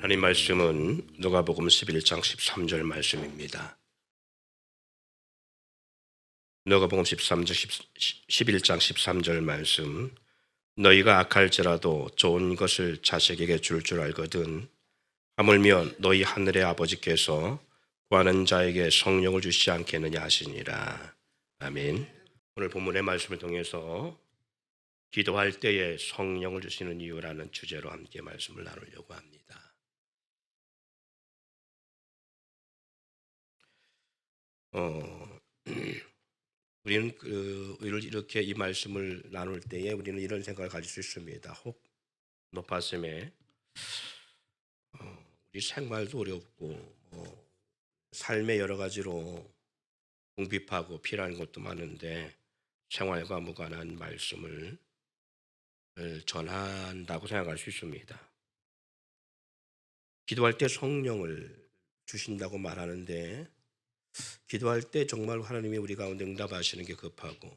하나님 말씀은 누가복음 11장 13절 말씀입니다. 누가복음 11장 13절 말씀. 너희가 악할지라도 좋은 것을 자식에게 줄 알거든 하물며 너희 하늘의 아버지께서 구하는 자에게 성령을 주시지 않겠느냐 하시니라. 아멘. 오늘 본문의 말씀을 통해서 기도할 때에 성령을 주시는 이유라는 주제로 함께 말씀을 나누려고 합니다. 우리는 이렇게 이 말씀을 나눌 때에 우리는 이런 생각을 가질 수 있습니다. 혹 높아심에 우리 생활도 어렵고 삶의 여러 가지로 궁핍하고 필요한 것도 많은데 생활과 무관한 말씀을 전한다고 생각할 수 있습니다. 기도할 때 성령을 주신다고 말하는데 기도할 때 정말 하나님이 우리 가운데 응답하시는 게 급하고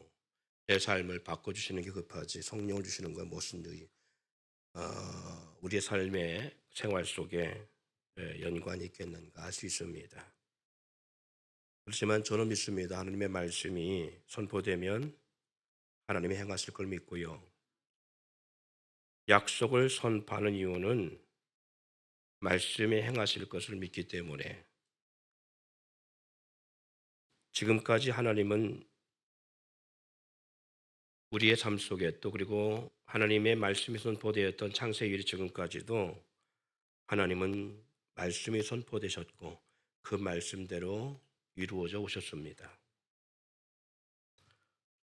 내 삶을 바꿔주시는 게 급하지 성령을 주시는 건 무슨 우리의 삶의 생활 속에 연관이 있겠는가 할 수 있습니다. 그렇지만 저는 믿습니다. 하나님의 말씀이 선포되면 하나님이 행하실 걸 믿고요. 약속을 선포하는 이유는 말씀이 행하실 것을 믿기 때문에 지금까지 하나님은 우리의 삶 속에 또 그리고 하나님의 말씀이 선포되었던 창세일이 지금까지도 하나님은 말씀이 선포되셨고 그 말씀대로 이루어져 오셨습니다.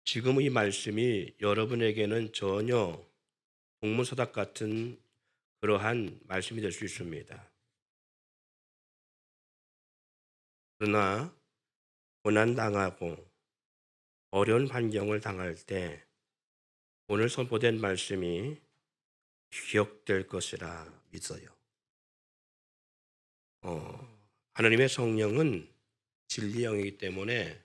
지금 이 말씀이 여러분에게는 전혀 동문서답 같은 그러한 말씀이 될 수 있습니다. 그러나 고난당하고 어려운 환경을 당할 때 오늘 선포된 말씀이 기억될 것이라 믿어요. 하나님의 성령은 진리 영이기 때문에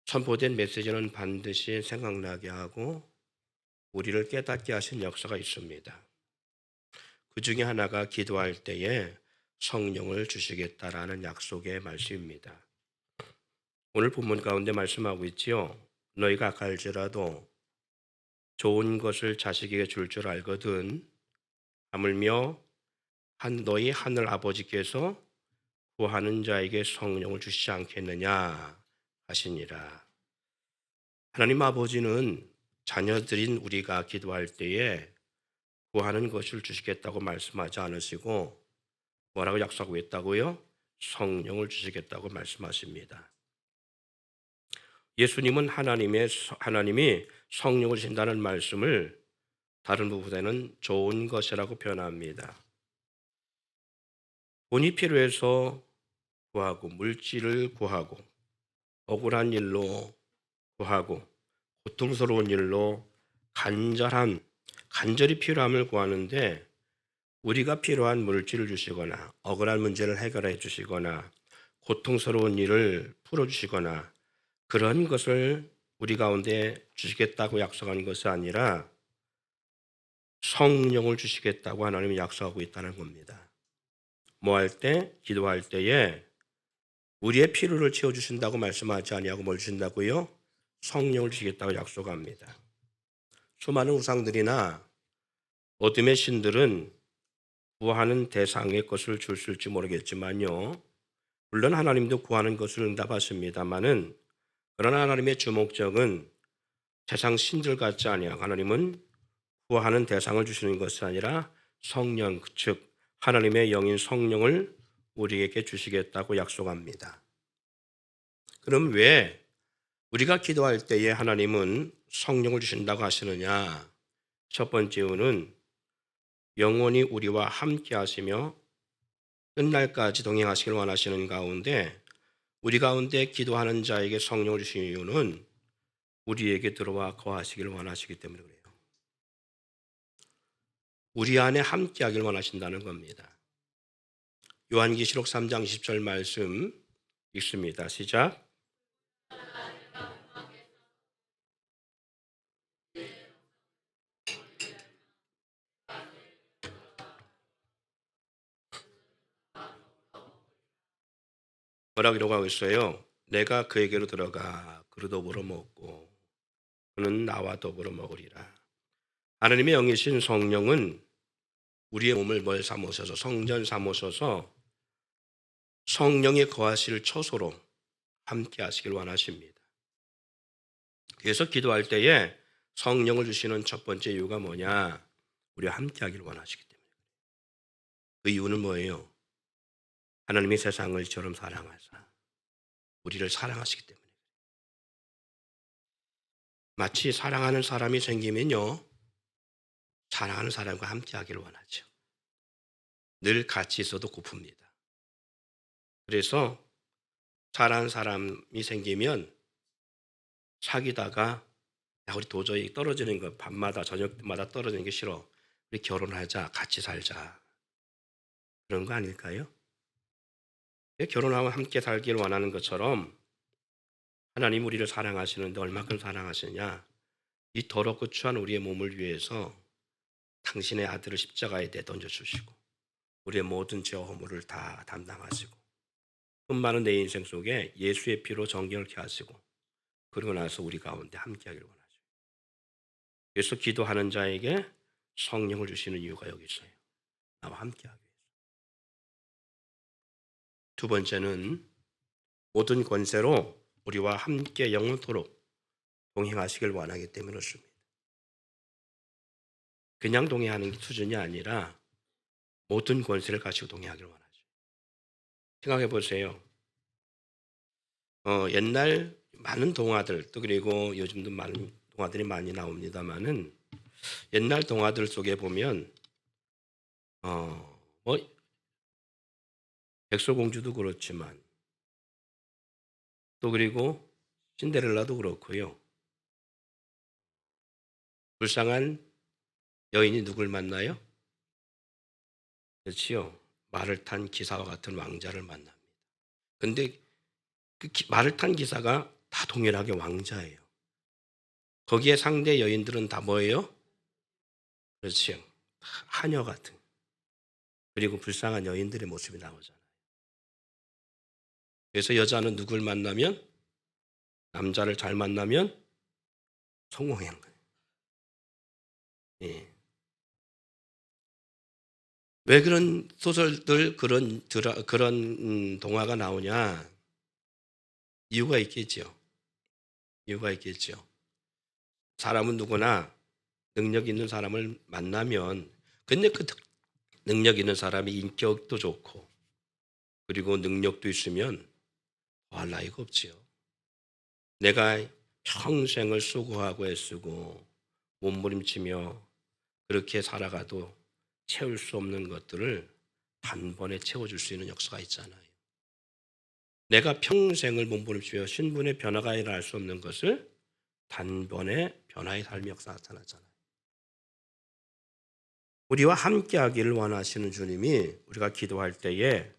선포된 메시지는 반드시 생각나게 하고 우리를 깨닫게 하신 역사가 있습니다. 그 중에 하나가 기도할 때에 성령을 주시겠다라는 약속의 말씀입니다. 오늘 본문 가운데 말씀하고 있지요. 너희가 악할지라도 좋은 것을 자식에게 줄 알거든 하물며 너희 하늘 아버지께서 구하는 자에게 성령을 주시지 않겠느냐 하시니라. 하나님 아버지는 자녀들인 우리가 기도할 때에 구하는 것을 주시겠다고 말씀하지 않으시고 뭐라고 약속하고 있다고요? 성령을 주시겠다고 말씀하십니다. 예수님은 하나님이 성령을 주신다는 말씀을 다른 부분에는 좋은 것이라고 표현합니다. 돈이 필요해서 구하고 물질을 구하고 억울한 일로 구하고 고통스러운 일로 간절히 필요함을 구하는데 우리가 필요한 물질을 주시거나 억울한 문제를 해결해 주시거나 고통스러운 일을 풀어주시거나 그런 것을 우리 가운데 주시겠다고 약속한 것이 아니라 성령을 주시겠다고 하나님이 약속하고 있다는 겁니다. 뭐 할 때? 기도할 때에 우리의 필요를 채워주신다고 말씀하지 아니하고 뭘 주신다고요? 성령을 주시겠다고 약속합니다. 수많은 우상들이나 어둠의 신들은 구하는 대상의 것을 줄 수 있을지 모르겠지만요. 물론 하나님도 구하는 것을 응답하십니다마는 그러나 하나님의 주목적은 세상 신들 같지 아니하고 하나님은 구하는 대상을 주시는 것이 아니라 성령, 즉 하나님의 영인 성령을 우리에게 주시겠다고 약속합니다. 그럼 왜 우리가 기도할 때에 하나님은 성령을 주신다고 하시느냐? 첫 번째 이유는 영원히 우리와 함께 하시며 끝날까지 동행하시길 원하시는 가운데 우리 가운데 기도하는 자에게 성령을 주시는 이유는 우리에게 들어와 거하시길 원하시기 때문에 그래요. 우리 안에 함께 하길 원하신다는 겁니다. 요한계시록 3장 20절 말씀 읽습니다. 시작. 뭐라 기록하고 있어요? 내가 그에게로 들어가 그로 더불어 먹고 그는 나와 더불어 먹으리라. 하나님의 영이신 성령은 우리의 몸을 뭘 삼으셔서 성전 삼으셔서 성령의 거하실 처소로 함께 하시길 원하십니다. 그래서 기도할 때에 성령을 주시는 첫 번째 이유가 뭐냐? 우리와 함께 하길 원하시기 때문에. 그 이유는 뭐예요? 하나님이 세상을 이처럼 사랑하사 우리를 사랑하시기 때문에. 마치 사랑하는 사람이 생기면요, 사랑하는 사람과 함께 하기를 원하죠. 늘 같이 있어도 고픕니다. 그래서 사랑하는 사람이 생기면 사귀다가 야, 우리 도저히 떨어지는 거 밤마다 저녁마다 떨어지는 게 싫어. 우리 결혼하자, 같이 살자. 그런 거 아닐까요? 결혼하면 함께 살기를 원하는 것처럼 하나님 우리를 사랑하시는데 얼마큼 사랑하시느냐? 이 더럽고 추한 우리의 몸을 위해서 당신의 아들을 십자가에 내던져 주시고 우리의 모든 죄와 허물을 다 담당하시고 흠 많은 내 인생 속에 예수의 피로 정결케 하시고 그리고 나서 우리 가운데 함께하기를 원하죠. 그래서 기도하는 자에게 성령을 주시는 이유가 여기 있어요. 나와 함께하기 위해서. 두 번째는 모든 권세로 우리와 함께 영원토록 동행하시길 원하기 때문에 그렇습니다. 그냥 동행하는 수준이 아니라 모든 권세를 가지고 동행하기를 원하죠. 생각해 보세요. 옛날 많은 동화들 또 그리고 요즘도 많은 동화들이 많이 나옵니다만은 옛날 동화들 속에 보면 뭐 백설공주도 그렇지만 또 그리고 신데렐라도 그렇고요. 불쌍한 여인이 누굴 만나요? 그렇지요. 말을 탄 기사와 같은 왕자를 만납니다. 근데 그 말을 탄 기사가 다 동일하게 왕자예요. 거기에 상대 여인들은 다 뭐예요? 그렇지요. 하녀 같은. 그리고 불쌍한 여인들의 모습이 나오잖아요. 그래서 여자는 누굴 만나면 남자를 잘 만나면 성공한 거예요. 예. 왜 그런 소설들 그런 동화가 나오냐? 이유가 있겠죠. 이유가 있겠죠. 사람은 누구나 능력 있는 사람을 만나면 근데 그 능력 있는 사람이 인격도 좋고 그리고 능력도 있으면 더할 나위가 없지요. 내가 평생을 수고하고 애쓰고 몸부림치며 그렇게 살아가도 채울 수 없는 것들을 단번에 채워줄 수 있는 역사가 있잖아요. 내가 평생을 몸부림치며 신분의 변화가 일어날 수 없는 것을 단번에 변화의 삶의 역사가 나타나잖아요. 우리와 함께하기를 원하시는 주님이 우리가 기도할 때에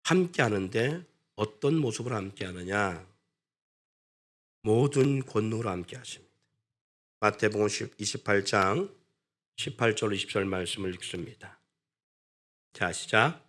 함께하는데 어떤 모습으로 함께하느냐? 모든 권능으로 함께하십니다. 마태복음 28장 18절 20절 말씀을 읽습니다. 자, 시작.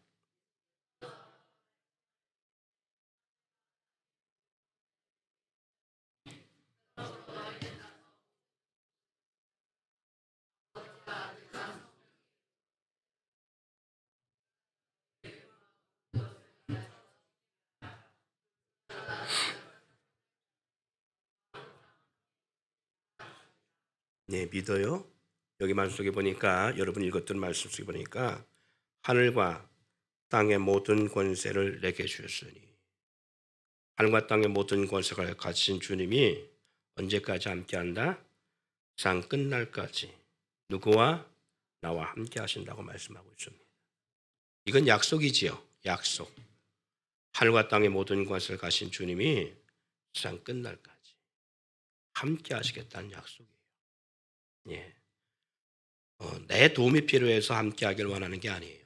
네, 믿어요. 여기 말씀 속에 보니까 여러분 읽었던 말씀 속에 보니까 하늘과 땅의 모든 권세를 내게 주셨으니 하늘과 땅의 모든 권세를 가지신 주님이 언제까지 함께한다? 세상 끝날까지 누구와 나와 함께 하신다고 말씀하고 있습니다. 이건 약속이지요. 약속. 하늘과 땅의 모든 권세를 가신 주님이 세상 끝날까지 함께 하시겠다는 약속이에요. 예. 내 도움이 필요해서 함께 하길 원하는 게 아니에요.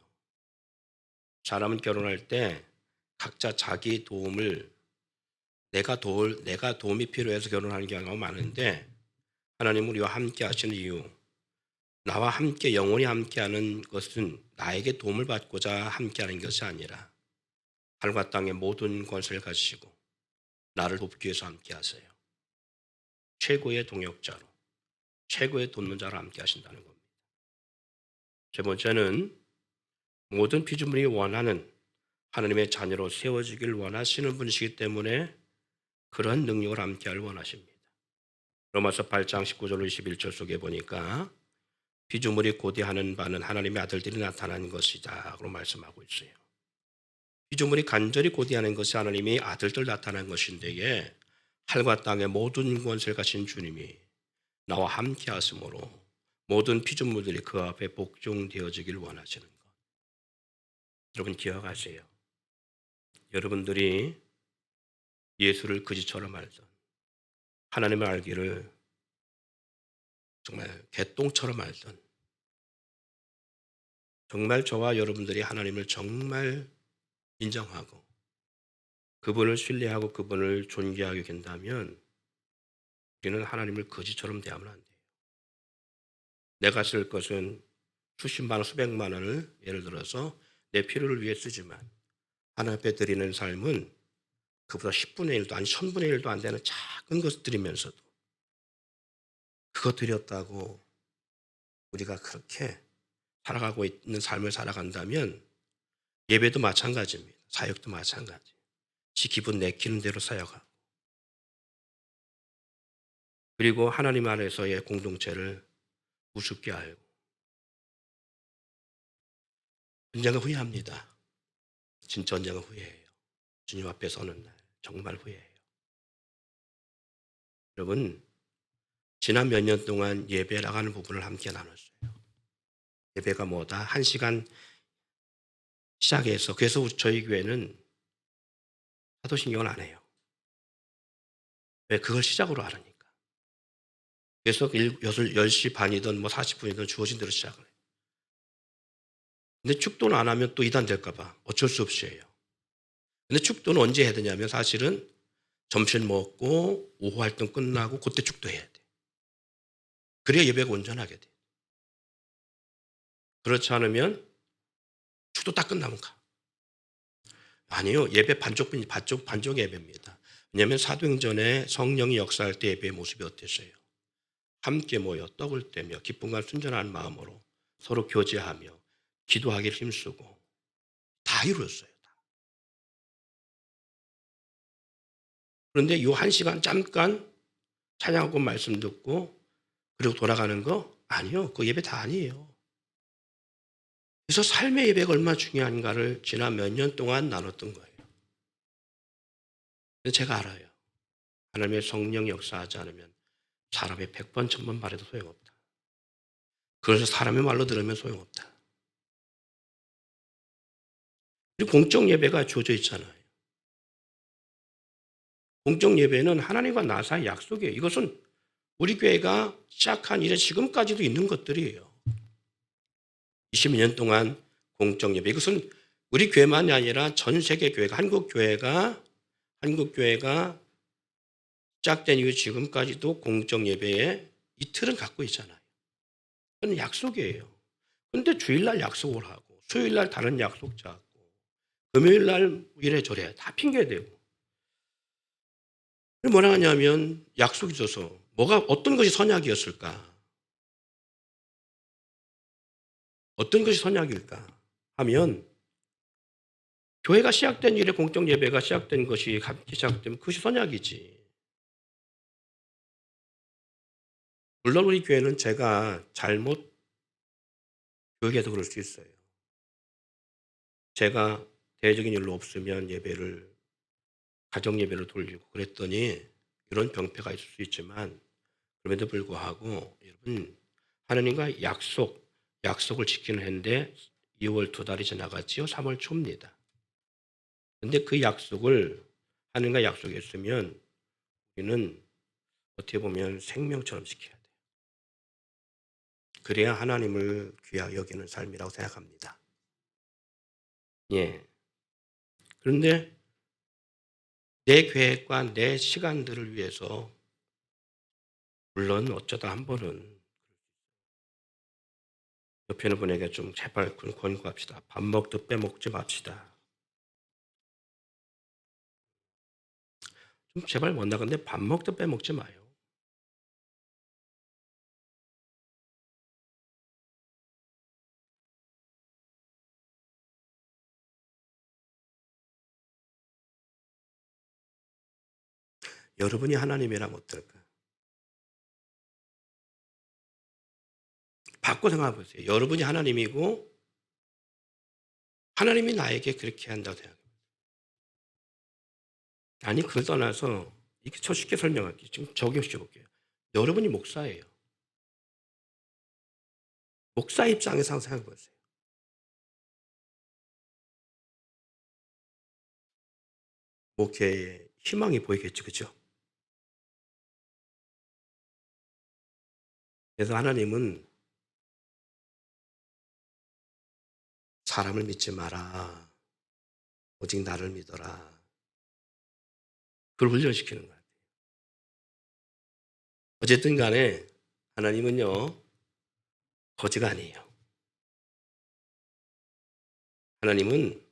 사람은 결혼할 때 각자 자기 도움을 내가 도움이 필요해서 결혼하는 경우가 많은데 하나님은 우리와 함께 하시는 이유 나와 함께 영원히 함께하는 것은 나에게 도움을 받고자 함께하는 것이 아니라 하늘과 땅의 모든 권세를 가지시고 나를 돕기 위해서 함께 하세요. 최고의 동역자로, 최고의 돕는 자로 함께 하신다는 겁니다. 세 번째는 모든 피조물이 원하는 하나님의 자녀로 세워지길 원하시는 분이시기 때문에 그러한 능력을 함께하길 원하십니다. 로마서 8장 19절로 21절 속에 보니까 피조물이 고대하는 바는 하나님의 아들들이 나타난 것이다 라고 말씀하고 있어요. 피조물이 간절히 고대하는 것이 하나님의 아들들 나타난 것인데 하늘과 땅의 모든 권세를 가진 주님이 나와 함께 하심으로 모든 피조물들이 그 앞에 복종되어지길 원하시는 것. 여러분 기억하세요. 여러분들이 예수를 그지처럼 알던 하나님을 알기를 정말 개똥처럼 알던 정말 저와 여러분들이 하나님을 정말 인정하고 그분을 신뢰하고 그분을 존귀하게 된다면 우리는 하나님을 거지처럼 대하면 안 돼요. 내가 쓸 것은 수십만 원, 수백만 원을 예를 들어서 내 필요를 위해 쓰지만 하나님 앞에 드리는 삶은 그보다 10분의 1도 아니 1000분의 1도 안 되는 작은 것을 드리면서도 그거 드렸다고 우리가 그렇게 살아가고 있는 삶을 살아간다면 예배도 마찬가지입니다. 사역도 마찬가지. 지 기분 내키는 대로 사역하고 그리고 하나님 안에서의 공동체를 우습게 알고 언젠가 후회합니다. 진짜 언젠가 후회해요. 주님 앞에 서는 날 정말 후회해요. 여러분 지난 몇 년 동안 예배 나가는 부분을 함께 나눴어요. 예배가 뭐다? 1시간 시작해서 그래서 저희 교회는 사도신경을 안 해요. 왜? 그걸 시작으로 하라니까. 그래서 10시 반이든 뭐 40분이든 주어진 대로 시작을 해요. 근데 축도는 안 하면 또 이단 될까 봐 어쩔 수 없이 해요. 근데 축도는 언제 해야 되냐면 사실은 점심 먹고 오후 활동 끝나고 그때 축도해야 돼. 그래야 예배가 온전하게 돼. 그렇지 않으면 축도 딱 끝나면 가. 아니요. 예배 반쪽 예배입니다. 왜냐하면 사도행전에 성령이 역사할 때 예배의 모습이 어땠어요? 함께 모여 떡을 떼며 기쁨과 순전한 마음으로 서로 교제하며 기도하기를 힘쓰고 다 이루었어요. 그런데 이 1시간 잠깐 찬양하고 말씀 듣고 그리고 돌아가는 거? 아니요. 그 예배 다 아니에요. 그래서 삶의 예배가 얼마나 중요한가를 지난 몇 년 동안 나눴던 거예요. 제가 알아요. 하나님의 성령 역사하지 않으면 사람의 100번, 1000번 말해도 소용없다. 그래서 사람의 말로 들으면 소용없다. 그리고 공적 예배가 주어져 있잖아요. 공적 예배는 하나님과 나 사이 약속이에요. 이것은 우리 교회가 시작한 이래 지금까지도 있는 것들이에요. 20년 동안 공적 예배. 이것은 우리 교회만이 아니라 전 세계 교회가 한국 교회가 시작된 이후 지금까지도 공적 예배의 이 틀은 갖고 있잖아요. 그건 약속이에요. 그런데 주일날 약속을 하고 수요일날 다른 약속 잡고 금요일날 이래저래 다 핑계대고 뭐라 하냐면 약속이 있어서 어떤 것이 선약이었을까? 어떤 것이 선약일까? 하면 교회가 시작된 일에 공적 예배가 시작된 것이 함께 시작되면 그것이 선약이지. 물론 우리 교회는 제가 잘못 교육해서 그럴 수 있어요. 제가 대외적인 일로 없으면 가정 예배를 돌리고 그랬더니 이런 병폐가 있을 수 있지만 그럼에도 불구하고 여러분 하나님과 약속을 지키는 해인데 2월 2달이 지나갔지요. 3월 초입니다. 근데 그 약속을 하나님과 약속했으면 우리는 어떻게 보면 생명처럼 지켜야 돼요. 그래야 하나님을 귀하게 여기는 삶이라고 생각합니다. 예. 그런데 내 계획과 내 시간들을 위해서 물론 어쩌다 한 번은 옆에 있는 분에게 좀 제발 권고합시다. 밥 먹듯 빼먹지 맙시다. 제발 못 나가는데 밥 먹도 빼먹지 마요. 여러분이 하나님이라면 어떨까? 바꿔 생각해 보세요. 여러분이 하나님이고 하나님이 나에게 그렇게 한다고 생각해요. 아니 그걸 떠나서 이렇게 저 쉽게 설명할게요. 지금 적용시켜 볼게요. 여러분이 목사예요. 목사 입장에서 생각해 보세요. 목회에 희망이 보이겠죠. 그죠? 그래서 하나님은 사람을 믿지 마라. 오직 나를 믿어라. 그걸 훈련시키는 거예요. 어쨌든 간에 하나님은요. 거지가 아니에요. 하나님은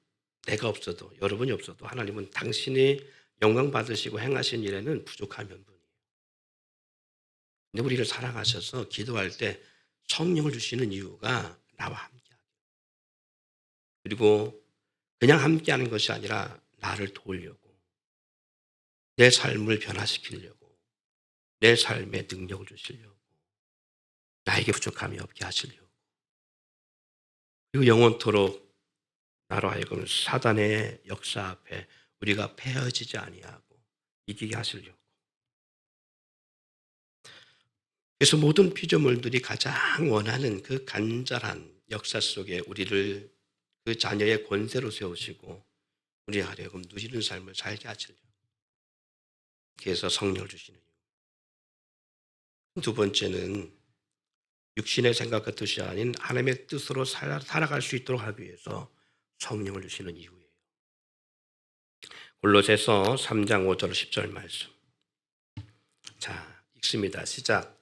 내가 없어도 여러분이 없어도 하나님은 당신이 영광 받으시고 행하신 일에는 부족한 면분이에요. 근데 우리를 사랑하셔서 기도할 때 성령을 주시는 이유가 나와 함께하게. 그리고 그냥 함께하는 것이 아니라 나를 도우려고, 내 삶을 변화시키려고, 내 삶에 능력을 주시려고, 나에게 부족함이 없게 하시려고, 그리고 영원토록 나로 하여금 사단의 역사 앞에 우리가 패해지지 아니하고 이기게 하시려고. 그래서 모든 피조물들이 가장 원하는 그 간절한 역사 속에 우리를 그 자녀의 권세로 세우시고 우리 하여금 누리는 삶을 살게 하시려고. 그래서 성령을 주시는 이유. 두 번째는 육신의 생각과 뜻이 아닌 하나님의 뜻으로 살아갈 수 있도록 하기 위해서 성령을 주시는 이유예요. 골로새서 3장 5절 10절 말씀. 자, 읽습니다. 시작.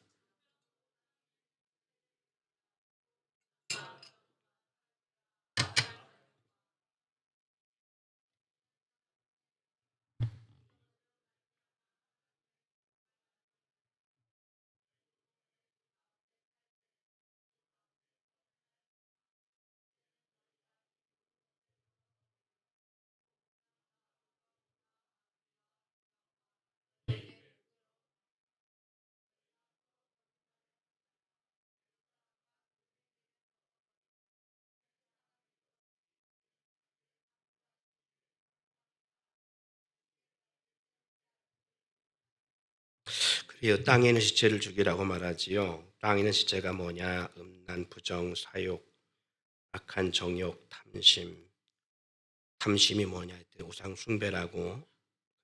그리고 땅에 있는 시체를 죽이라고 말하지요. 땅에 있는 시체가 뭐냐? 음란, 부정, 사욕, 악한 정욕, 탐심. 탐심이 뭐냐 했더니 우상 숭배라고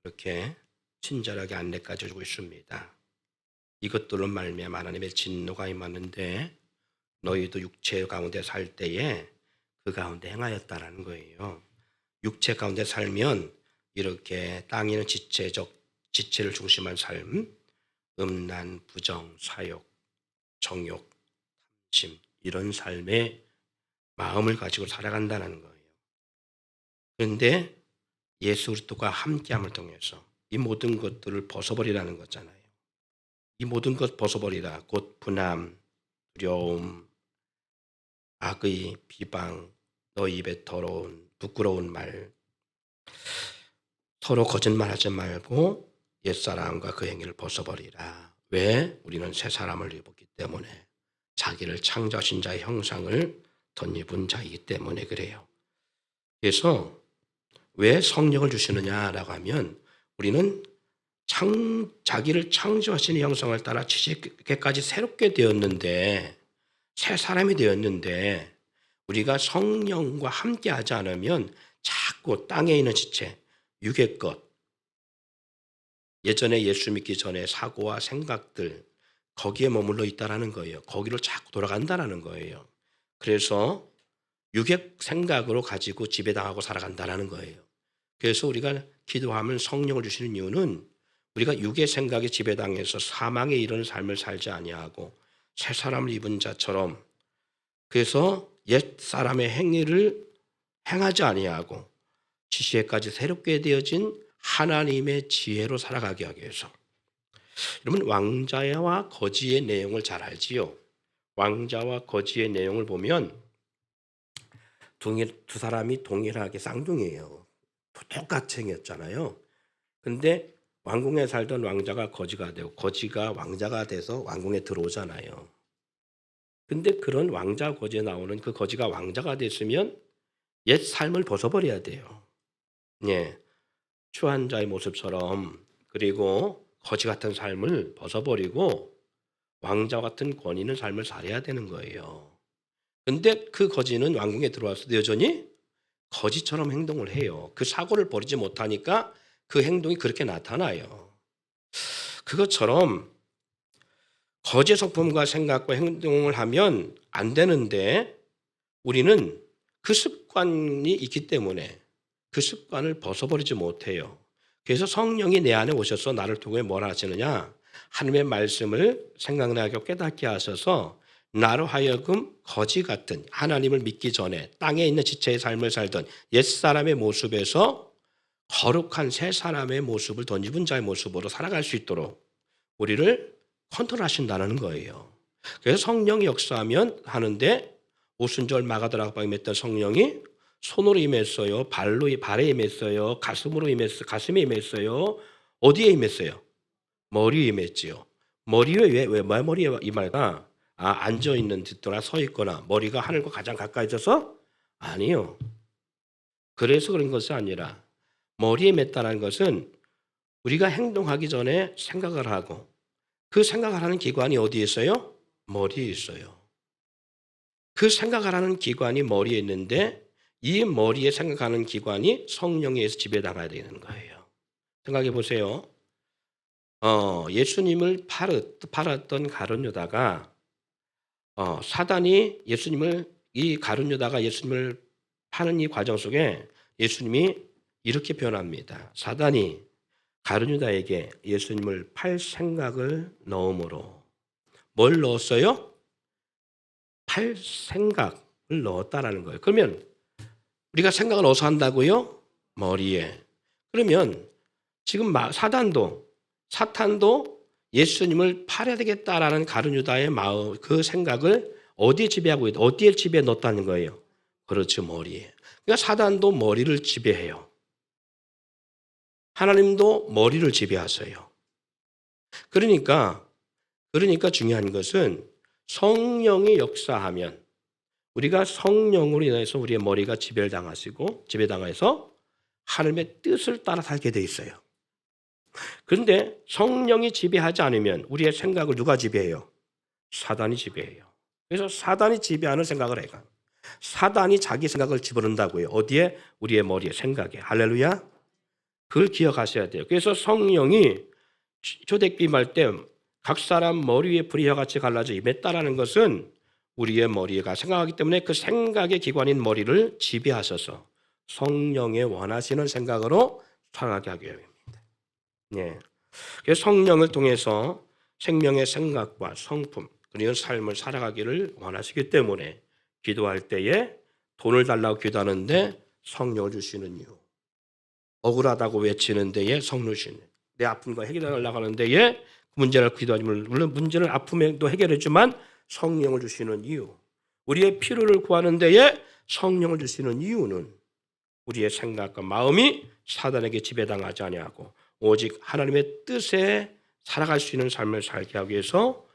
그렇게 친절하게 안내까지 주고 있습니다. 이것들로 말미암아 하나님의 진노가 임하는데 너희도 육체 가운데 살 때에 그 가운데 행하였다라는 거예요. 육체 가운데 살면 이렇게 땅에 있는 지체를 중심한 삶, 음란, 부정, 사욕, 정욕, 탐심 이런 삶의 마음을 가지고 살아간다는 거예요. 그런데 예수 그리스도와 함께함을 통해서 이 모든 것들을 벗어버리라는 거잖아요. 이 모든 것 벗어버리라. 곧 분함, 두려움, 악의, 비방, 너 입에 더러운 부끄러운 말, 서로 거짓말하지 말고 옛사람과 그 행위를 벗어버리라. 왜? 우리는 새 사람을 입었기 때문에, 자기를 창조하신 자의 형상을 덧입은 자이기 때문에 그래요. 그래서 왜 성령을 주시느냐라고 하면 우리는 자기를 창조하시는 형상을 따라 지식까지 새롭게 되었는데, 새 사람이 되었는데 우리가 성령과 함께 하지 않으면 자꾸 땅에 있는 지체, 육의 것, 예전에 예수 믿기 전에 사고와 생각들 거기에 머물러 있다라는 거예요. 거기로 자꾸 돌아간다라는 거예요. 그래서 육의 생각으로 가지고 지배당하고 살아간다라는 거예요. 그래서 우리가 기도하면 성령을 주시는 이유는 우리가 육의 생각에 지배당해서 사망에 이르는 삶을 살지 아니하고 새 사람을 입은 자처럼, 그래서 옛 사람의 행위를 행하지 아니하고 지시에까지 새롭게 되어진 하나님의 지혜로 살아가게 하기 위해서. 여러분 왕자와 거지의 내용을 잘 알지요. 왕자와 거지의 내용을 보면 두 사람이 동일하게 쌍둥이에요. 똑같이 생겼잖아요. 근데 왕궁에 살던 왕자가 거지가 되고 거지가 왕자가 돼서 왕궁에 들어오잖아요. 근데 그런 왕자 거지에 나오는 그 거지가 왕자가 됐으면 옛 삶을 벗어버려야 돼요. 예. 추한 자의 모습처럼 그리고 거지 같은 삶을 벗어버리고 왕자 같은 권위 있는 삶을 살아야 되는 거예요. 근데 그 거지는 왕궁에 들어와서도 여전히 거지처럼 행동을 해요. 그 사고를 버리지 못하니까 그 행동이 그렇게 나타나요. 그것처럼 거지의 성품과 생각과 행동을 하면 안 되는데 우리는 그 습관이 있기 때문에 그 습관을 벗어버리지 못해요. 그래서 성령이 내 안에 오셔서 나를 통해 뭘 하시느냐? 하나님의 말씀을 생각나게 깨닫게 하셔서 나로 하여금 거지 같은 하나님을 믿기 전에 땅에 있는 지체의 삶을 살던 옛사람의 모습에서 거룩한 새 사람의 모습을 던집은 자의 모습으로 살아갈 수 있도록 우리를 컨트롤하신다는 거예요. 그래서 성령이 역사하면 하는데 오순절 마가다락방에 맺던 성령이 손으로 임했어요. 발에 임했어요. 가슴으로 임했어요. 가슴에 임했어요. 어디에 임했어요? 머리에 임했지요. 머리에 왜 머리에 임할까? 앉아 있는 듯거나 서 있거나 머리가 하늘과 가장 가까이 져서 아니요. 그래서 그런 것이 아니라 머리에 맺다는 것은 우리가 행동하기 전에 생각을 하고 그 생각을 하는 기관이 어디에 있어요? 머리에 있어요. 그 생각을 하는 기관이 머리에 있는데 이 머리에 생각하는 기관이 성령에 의해서 지배당해야 되는 거예요. 생각해 보세요. 예수님을 팔았던 가룟 유다가 사단이 이 가룟 유다가 예수님을 파는 이 과정 속에 예수님이 이렇게 표현합니다. 사단이 가룟 유다에게 예수님을 팔 생각을 넣음으로 뭘 넣었어요? 팔 생각을 넣었다라는 거예요. 그러면 우리가 생각을 어디서 한다고요? 머리에. 그러면 지금 사탄도 예수님을 팔아야 되겠다라는 가룟 유다의 마음, 그 생각을 어디에 지배하고 있다? 어디에 지배해 넣었다는 거예요? 그렇죠, 머리에. 그러니까 사단도 머리를 지배해요. 하나님도 머리를 지배하세요. 그러니까 중요한 것은 성령이 역사하면 우리가 성령으로 인해서 우리의 머리가 지배당해서 하나님의 뜻을 따라 살게 돼 있어요. 그런데 성령이 지배하지 않으면 우리의 생각을 누가 지배해요? 사단이 지배해요. 그래서 사단이 지배하는 생각을 해가. 사단이 자기 생각을 집어넣는다고요. 어디에? 우리의 머리에, 생각에. 할렐루야. 그걸 기억하셔야 돼요. 그래서 성령이 초대교회 임할 때 각 사람 머리 위에 불이 혀같이 갈라져 임했다라는 것은 우리의 머리가 생각하기 때문에 그 생각의 기관인 머리를 지배하셔서 성령의 원하시는 생각으로 살아가게 하기 위함입니다. 예. 그래서 성령을 통해서 생명의 생각과 성품 그리고 삶을 살아가기를 원하시기 때문에 기도할 때에 돈을 달라고 기도하는데 성령을 주시는 이유, 억울하다고 외치는 데에 성령 주시는, 내 아픈 거 해결하려고 하는 데에 문제를 기도하지만 물론 문제는 아픔에도 해결했지만 성령을 주시는 이유, 우리의 필요를 구하는 데에 성령을 주시는 이유는 우리의 생각과 마음이 사단에게 지배당하지 아니하고 오직 하나님의 뜻에 살아갈 수 있는 삶을 살게 하기 위해서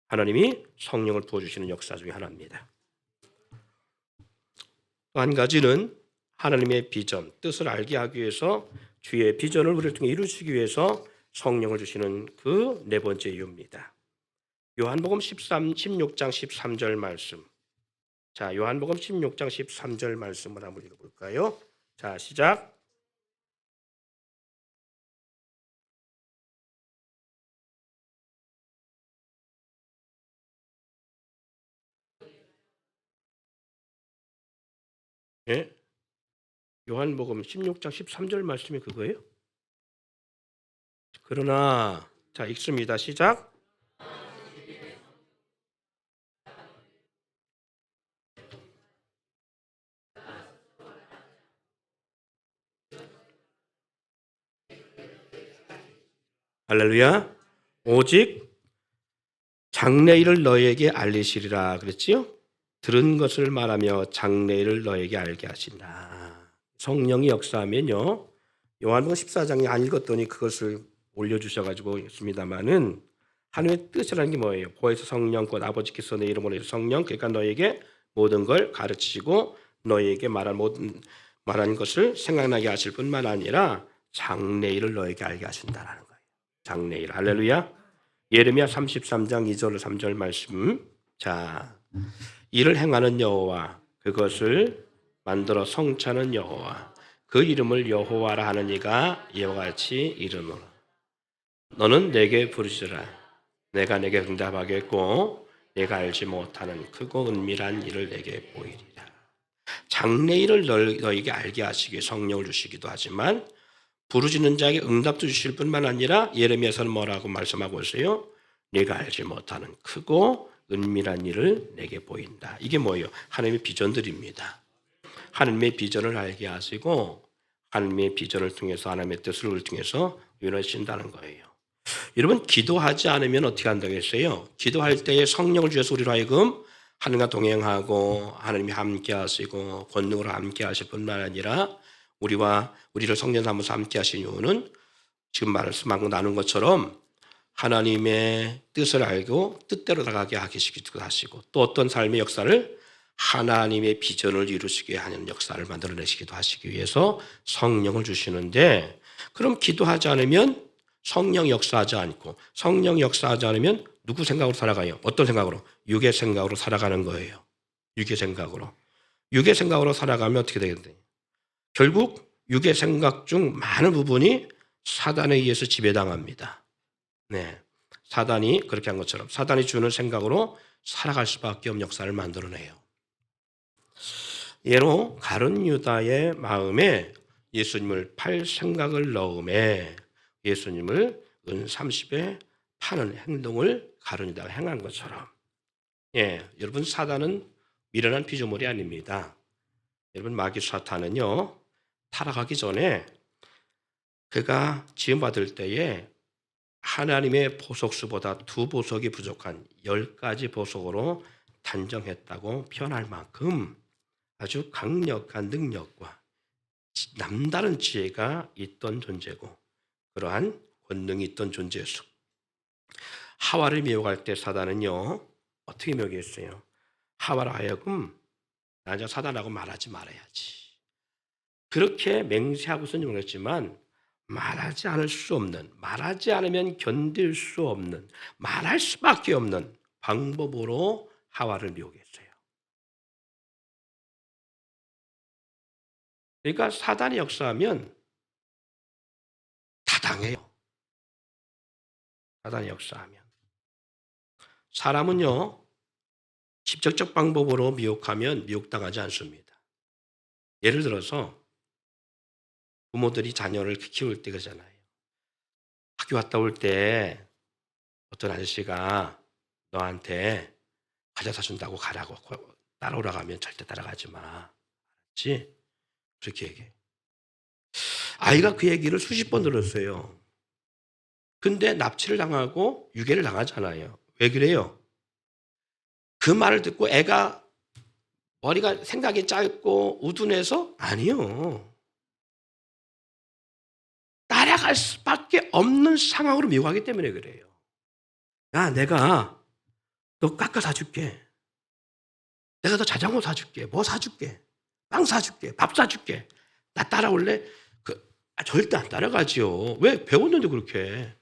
하나님이 성령을 부어주시는 역사 중에 하나입니다. 또 한 가지는 하나님의 비전, 뜻을 알게 하기 위해서 주의 비전을 우리를 통해 이루시기 위해서 성령을 주시는 그 네 번째 이유입니다. 요한복음 16장 13절 말씀. 자, 요한복음 16장 13절 말씀을 한번 읽어볼까요? 자, 시작. 예? 요한복음 16장 13절 말씀이 그거예요? 그러나 자, 읽습니다. 시작. 할렐루야. 오직 장래일을 너에게 알리시리라 그랬지요? 들은 것을 말하며 장래일을 너에게 알게 하신다. 성령이 역사하면요. 요한복음 14장에 안 읽었더니 그것을 올려주셔가지고 있습니다마는 하나님의 뜻이라는 게 뭐예요? 보혜사 성령 곧 아버지께서 내 이름으로 해서 성령 그러니까 너에게 모든 걸 가르치시고 너에게 말하는 것을 생각나게 하실 뿐만 아니라 장래일을 너에게 알게 하신다라는 거예요. 장래일. 할렐루야. 예레미야 33장 2절 3절 말씀. 자, 이를 행하는 여호와 그것을 만들어 성취하는 여호와 그 이름을 여호와라 하는 이가 이와 같이 이르노라. 너는 내게 부르시라. 내가 내게 응답하겠고 내가 알지 못하는 크고 은밀한 일을 내게 보이리라. 장래일을 너에게 알게 하시기 성령을 주시기도 하지만 부르짖는 자에게 응답도 주실 뿐만 아니라 예레미야서는 뭐라고 말씀하고 있어요? 내가 알지 못하는 크고 은밀한 일을 내게 보인다. 이게 뭐예요? 하나님의 비전들입니다. 하나님의 비전을 알게 하시고 하나님의 비전을 통해서 하나님의 뜻을 통해서 이루어진다는 거예요. 여러분 기도하지 않으면 어떻게 한다고 했어요? 기도할 때에 성령을 주셔서 우리로 하여금 하나님과 동행하고 하나님이 함께 하시고 권능으로 함께 하실 뿐만 아니라 우리를 성령 삼아서 함께 하신 이유는 지금 말씀하고 나눈 것처럼 하나님의 뜻을 알고 뜻대로 나가게 하시기도 하시고 또 어떤 삶의 역사를 하나님의 비전을 이루시게 하는 역사를 만들어내시기도 하시기 위해서 성령을 주시는데 그럼 기도하지 않으면 성령 역사하지 않고 성령 역사하지 않으면 누구 생각으로 살아가요? 어떤 생각으로? 육의 생각으로 살아가는 거예요. 육의 생각으로. 육의 생각으로 살아가면 어떻게 되겠어요? 결국 육의 생각 중 많은 부분이 사단에 의해서 지배당합니다. 네, 사단이 그렇게 한 것처럼 사단이 주는 생각으로 살아갈 수밖에 없는 역사를 만들어내요. 예로 가룟 유다의 마음에 예수님을 팔 생각을 넣음에 예수님을 은 30에 파는 행동을 가룟 유다가 행한 것처럼 여러분 사단은 미련한 피조물이 아닙니다. 여러분 마귀 사탄은요 타락하기 전에 그가 지음받을 때에 하나님의 보석수보다 2보석이 부족한 10가지 보석으로 단정했다고 표현할 만큼 아주 강력한 능력과 남다른 지혜가 있던 존재고 그러한 권능이 있던 존재였어. 하와를 미혹할 때 사단은요 어떻게 미혹했어요? 하와를 하여금 나 저 사단하고 말하지 말아야지. 그렇게 맹세하고서는 그랬지만 말하지 않을 수 없는, 말하지 않으면 견딜 수 없는, 말할 수밖에 없는 방법으로 하와를 미혹했어요. 그러니까 사단이 역사하면 다 당해요. 사단이 역사하면. 사람은요, 직접적 방법으로 미혹하면 미혹당하지 않습니다. 예를 들어서 부모들이 자녀를 키울 때 그러잖아요. 학교 갔다 올 때 어떤 아저씨가 너한테 과자 사준다고 가라고 따라오라고 하면 절대 따라가지 마. 알았지? 그렇게 얘기해. 아이가 그 얘기를 수십 번 들었어요. 근데 납치를 당하고 유괴를 당하잖아요. 왜 그래요? 그 말을 듣고 애가 머리가 생각이 짧고 우둔해서? 아니요. 따라갈 수밖에 없는 상황으로 미혹하기 때문에 그래요. 야, 내가 너 깎아 사줄게. 내가 너 자전거 사줄게. 뭐 사줄게. 빵 사줄게. 밥 사줄게. 나 따라올래? 절대 안 따라가지요. 왜? 배웠는데 그렇게.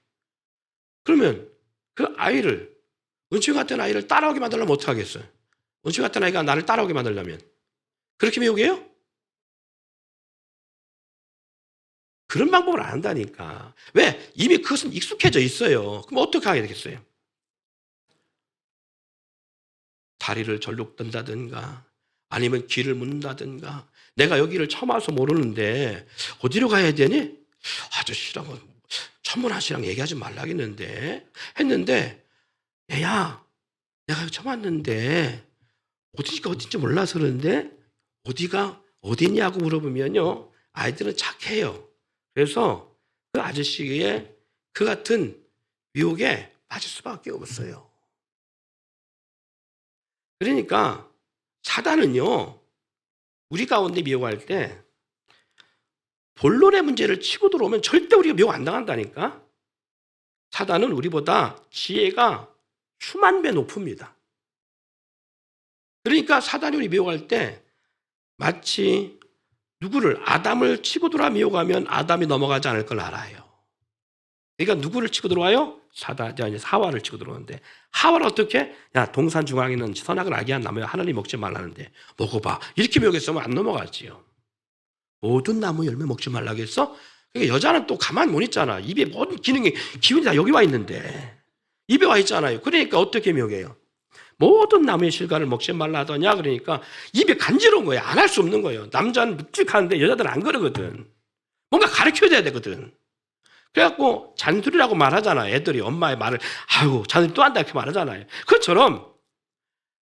그러면 그 아이를 은치 같은 아이를 따라오게 만들려면 어떻게 하겠어요? 은치 같은 아이가 나를 따라오게 만들려면 그렇게 미혹해요? 그런 방법을 안 한다니까. 왜? 이미 그것은 익숙해져 있어요. 그럼 어떻게 하게 되겠어요? 다리를 절룩 뜬다든가 아니면 귀를 문다든가 내가 여기를 처음 와서 모르는데 어디로 가야 되니? 아저씨랑 천문 아저씨랑 얘기하지 말라겠는데 했는데 얘야 내가 처음 왔는데 어디가 어딘지 몰라서 그러는데 어디가 어디냐고 물어보면요 아이들은 착해요. 그래서 그 아저씨의 그 같은 유혹에 빠질 수밖에 없어요. 그러니까 사단은요, 우리 가운데 미혹할 때 본론의 문제를 치고 들어오면 절대 우리가 미혹 안 당한다니까. 사단은 우리보다 지혜가 수만 배 높습니다. 그러니까 사단이 우리 미혹할 때 마치 누구를, 아담을 치고 들어와 미혹하면 아담이 넘어가지 않을 걸 알아요. 그러니까 누구를 치고 들어와요? 하와를 치고 들어오는데, 하와를 어떻게? 야, 동산 중앙에 있는 선악을 알게 한 나무야, 하나님 먹지 말라는데 먹어봐. 이렇게 미혹했으면 안 넘어가지요. 모든 나무 열매 먹지 말라고 했어? 그러니까 여자는 또 가만히 못 있잖아. 입에 모든 기능이, 기운이 다 여기 와 있는데 입에 와 있잖아요. 그러니까 어떻게 미혹해요? 모든 나무의 실과를 먹지 말라 하더냐? 그러니까 입에 간지러운 거예요. 안 할 수 없는 거예요. 남자는 묵직하는데 여자들은 안 그러거든. 뭔가 가르쳐줘야 되거든. 그래갖고 잔소리라고 말하잖아요. 애들이 엄마의 말을 아이고 잔소리 또 한다 이렇게 말하잖아요. 그것처럼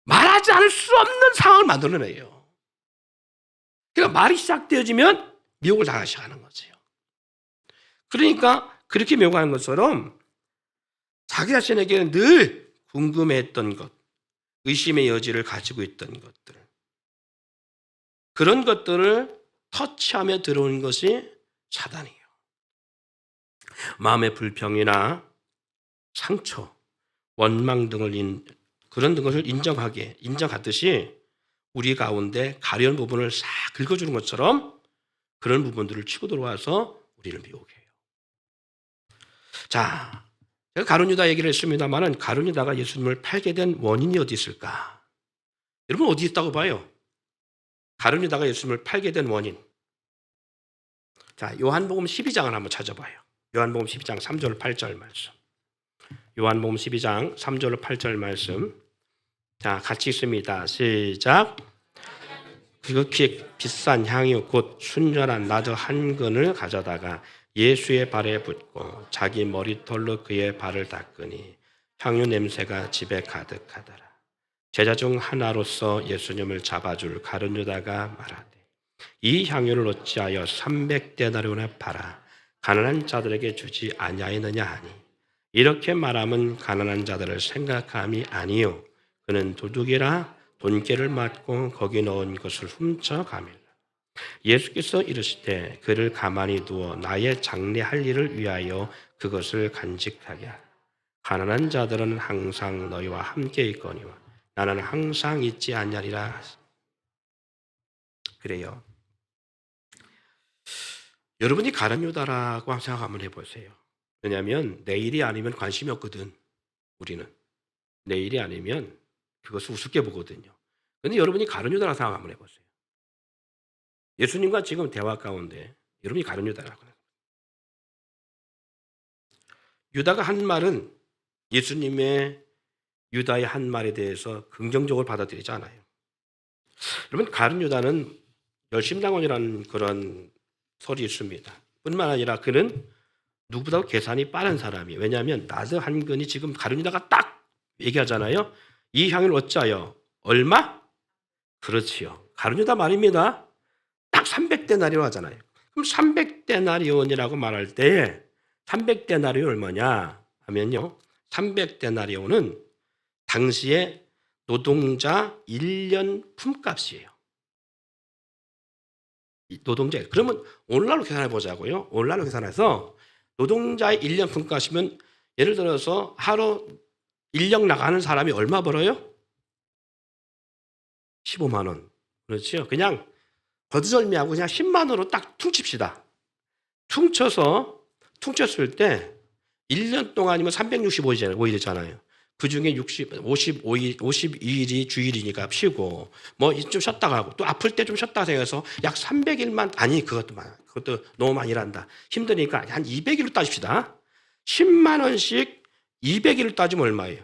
말하지 않을 수 없는 상황을 만들어내요. 그러니까 말이 시작되어지면 미혹을 당하기 시작하는 거죠. 그러니까 그렇게 미혹하는 것처럼 자기 자신에게는 늘 궁금해했던 것, 의심의 여지를 가지고 있던 것들, 그런 것들을 터치하며 들어오는 것이 사단이에요. 마음의 불평이나 상처, 원망 등을 그런 것을 인정하듯이 우리 가운데 가려운 부분을 싹 긁어주는 것처럼 그런 부분들을 치고 들어와서 우리를 미혹해요. 자, 제가 가룟 유다 얘기를 했습니다만은 가룟 유다가 예수님을 팔게 된 원인이 어디 있을까? 여러분 어디 있다고 봐요? 가룟 유다가 예수님을 팔게 된 원인. 자, 요한복음 12장을 한번 찾아봐요. 요한복음 12장 3절 8절 말씀. 요한복음 12장 3절 8절 말씀. 자, 같이 읽습니다. 시작. 극히 비싼 향유 곧 순전한 나저 한 근을 가져다가 예수의 발에 붓고 자기 머리털로 그의 발을 닦으니 향유 냄새가 집에 가득하더라. 제자 중 하나로서 예수님을 잡아줄 가룟 유다가 말하되 이 향유를 어찌하여 300데나리온에 팔아 가난한 자들에게 주지 아니하였느냐 하니 이렇게 말함은 가난한 자들을 생각함이 아니요 그는 도둑이라 돈깨를 맞고 거기 넣은 것을 훔쳐가밀라. 예수께서 이르시되 그를 가만히 두어 나의 장래할 일을 위하여 그것을 간직하게 하라. 가난한 자들은 항상 너희와 함께 있거니와 나는 항상 있지 아니하리라. 그래요. 여러분이 가룟 유다라고 생각 한번 해보세요. 왜냐하면 내일이 아니면 관심이 없거든. 우리는 내일이 아니면 그것을 우습게 보거든요. 그런데 여러분이 가룟 유다라고 생각 한번 해보세요. 예수님과 지금 대화 가운데 여러분이 가룟 유다라고 해요. 유다가 한 말은 예수님의 유다의 한 말에 대해서 긍정적으로 받아들이지 않아요. 여러분 가룟 유다는 열심당원이라는 그런 설이 있습니다. 뿐만 아니라 그는 누구보다 계산이 빠른 사람이에요. 왜냐하면 나저 한 근이 지금 가룟 유다가 딱 얘기하잖아요. 이 향유를 어찌하여 얼마? 그렇지요. 가룟 유다 말입니다. 딱 300데나리온 하잖아요. 그럼 300데나리온이라고 말할 때 300데나리온 얼마냐 하면요. 300데나리온은 당시에 노동자 1년 품값이에요. 노동자. 그러면 오늘날로 계산해 보자고요. 오늘날로 계산해서 노동자의 1년 품값이면 예를 들어서 하루 인력 나가는 사람이 얼마 벌어요? 15만 원. 그렇죠. 그냥 거두절미하고 그냥 10만 원으로 딱 퉁칩시다. 퉁쳤을 때 1년 동안이면 365일이잖아요. 그 중에 52일이 주일이니까 쉬고, 뭐 좀 쉬었다가 하고, 또 아플 때 좀 쉬었다가 생겨서 약 300일만, 아니, 그것도 너무 많이 일한다. 힘드니까 한 200일로 따집시다. 10만 원씩 200일을 따지면 얼마예요?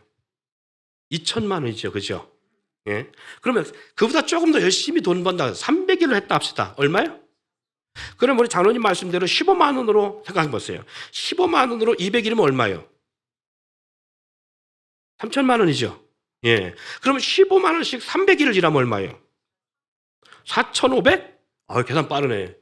2천만 원이죠. 그죠? 예. 그러면 그보다 조금 더 열심히 돈 번다. 300일을 했다 합시다. 얼마요? 그럼 우리 장로님 말씀대로 15만 원으로 생각해 보세요. 15만 원으로 200일이면 얼마예요? 3천만 원이죠. 예. 그러면 15만 원씩 300일을 일하면 얼마예요? 4,500? 계산 빠르네.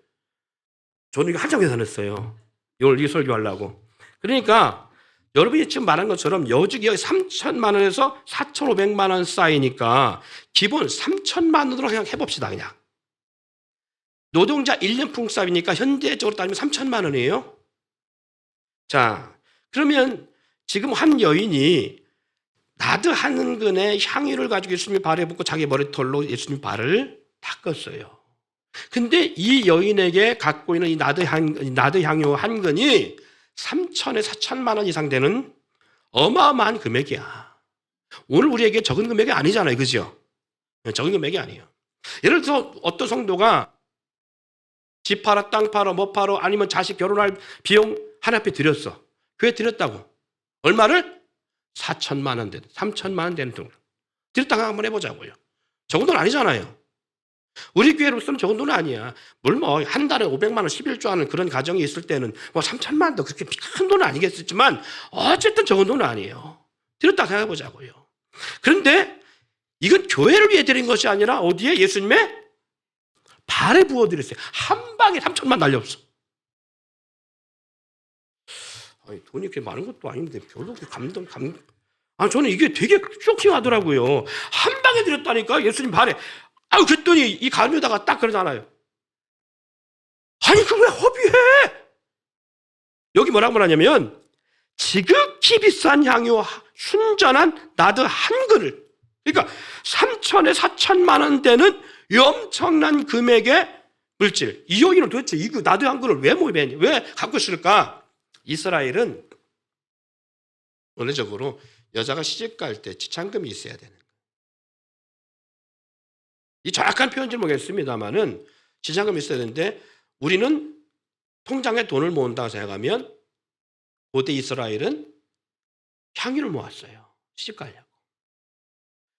저는 이거 한참 계산했어요. 오늘 이 설교하려고. 그러니까 여러분이 지금 말한 것처럼 여직이 여기 3천만 원에서 4,500만 원 쌓이니까 기본 3천만 원으로 그냥 해봅시다. 그냥 노동자 1년 풍삽이니까 현대적으로 따지면 3천만 원이에요. 자, 그러면 지금 한 여인이 나드 한 근의 향유를 가지고 예수님 발에 붓고 자기 머리털로 예수님 발을 닦았어요. 근데 이 여인에게 갖고 있는 이 나드 향유 한 근이 3천에 4천만 원 이상 되는 어마어마한 금액이야. 오늘 우리에게 적은 금액이 아니잖아요. 그죠? 적은 금액이 아니에요. 예를 들어서 어떤 성도가 집 팔아, 땅 팔아, 뭐 팔아, 아니면 자식 결혼할 비용 하나씩 드렸어. 교회 드렸다고. 얼마를? 4천만 원 되는, 3천만 원 되는 돈을 드렸다고 한번 해보자고요. 적은 돈 아니잖아요. 우리 교회로서는 적은 돈은 아니야. 물론 뭐 한 달에 500만 원 11조 하는 그런 가정이 있을 때는 뭐 3천만 원도 그렇게 큰 돈은 아니겠지만 어쨌든 적은 돈은 아니에요. 드렸다고 생각해보자고요. 그런데 이건 교회를 위해 드린 것이 아니라 어디에? 예수님의 발에 부어드렸어요. 한 방에 3천만 날렸어. 아니, 돈이 그렇게 많은 것도 아닌데 별로 저는 이게 되게 쇼킹하더라고요. 한 방에 드렸다니까 예수님 발에. 그랬더니 이 가룟유다가 딱 그러잖아요. 아니 그걸 왜 허비해? 여기 뭐라고 말하냐면 지극히 비싼 향유 순전한 나드 한 근을, 그러니까 3천에 4천만 원 되는 엄청난 금액의 물질. 이 여인은 도대체 이 나드 한 근을 왜 갖고 있을까? 이스라엘은 원래적으로 여자가 시집 갈 때 지참금이 있어야 되는 거예요. 이 정확한 표현인지 모르겠습니다만은 지참금이 있어야 되는데 우리는 통장에 돈을 모은다고 생각하면 고대 이스라엘은 향유를 모았어요. 시집 가려고.